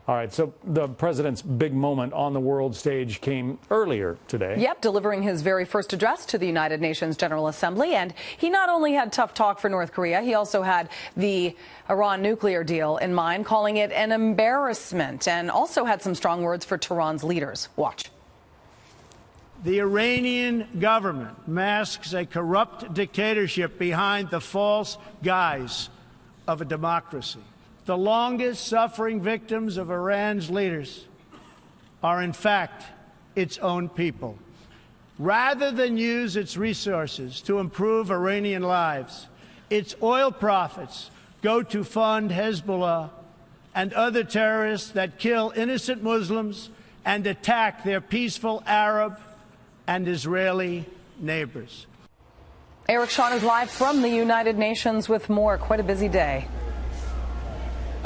All right, so the president's big moment on the world stage came earlier today. Yep, delivering his very first address to the United Nations General Assembly. And he not only had tough talk for North Korea, he also had the Iran nuclear deal in mind, calling it an embarrassment, and also had some strong words for Tehran's leaders. Watch. The Iranian government masks a corrupt dictatorship behind the false guise of a democracy. The longest suffering victims of Iran's leaders are, in fact, its own people. Rather than use its resources to improve Iranian lives, its oil profits go to fund Hezbollah and other terrorists that kill innocent Muslims and attack their peaceful Arab and Israeli neighbors. Eric Shawn is live from the United Nations with more. Quite a busy day.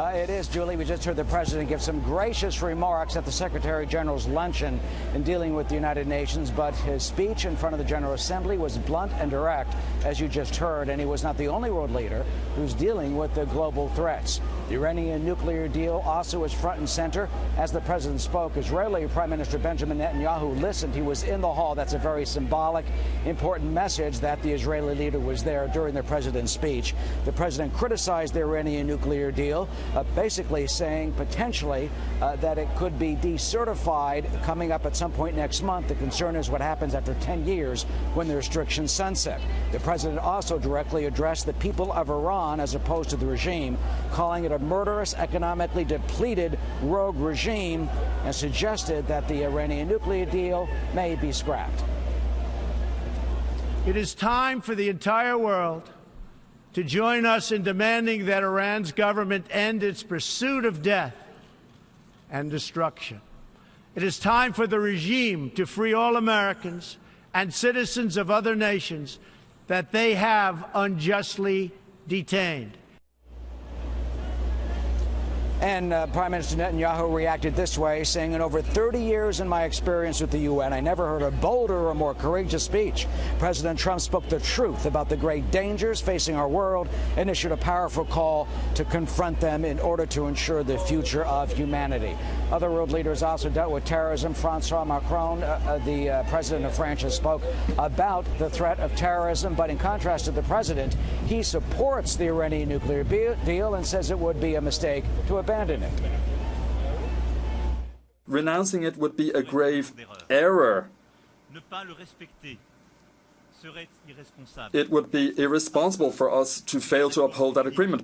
It is, Julie. We just heard the president give some gracious remarks at the Secretary General's luncheon in dealing with the United Nations, but his speech in front of the General Assembly was blunt and direct, as you just heard, and he was not the only world leader who's dealing with the global threats. The Iranian nuclear deal also was front and center. As the president spoke, Israeli Prime Minister Benjamin Netanyahu listened. He was in the hall. That's a very symbolic, important message that the Israeli leader was there during the president's speech. The president criticized the Iranian nuclear deal, basically saying potentially that it could be decertified coming up at some point next month. The concern is what happens after 10 years when the restrictions sunset. The president also directly addressed the people of Iran as opposed to the regime, calling it a murderous, economically depleted rogue regime, and suggested that the Iranian nuclear deal may be scrapped. It is time for the entire world to join us in demanding that Iran's government end its pursuit of death and destruction. It is time for the regime to free all Americans and citizens of other nations that they have unjustly detained. And Prime Minister Netanyahu reacted this way, saying, in over 30 years in my experience with the UN, I never heard a bolder or more courageous speech. President Trump spoke the truth about the great dangers facing our world and issued a powerful call to confront them in order to ensure the future of humanity. Other world leaders also dealt with terrorism. Francois Macron, the president of France, spoke about the threat of terrorism. But in contrast to the president, he supports the Iranian nuclear deal and says it would be a mistake to abandon it. Renouncing it would be a grave error. It would be irresponsible for us to fail to uphold that agreement.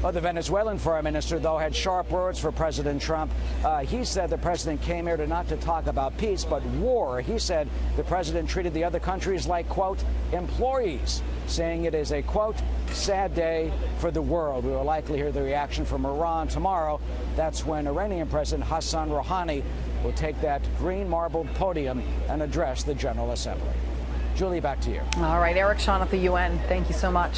Well, the Venezuelan foreign minister, though, had sharp words for President Trump. He said the president came here not to talk about peace, but war. He said the president treated the other countries like, quote, employees, saying it is a, quote, sad day for the world. We will likely hear the reaction from Iran tomorrow. That's when Iranian President Hassan Rouhani will take that green marbled podium and address the General Assembly. Julie, back to you. All right, Eric Shawn at the UN. Thank you so much.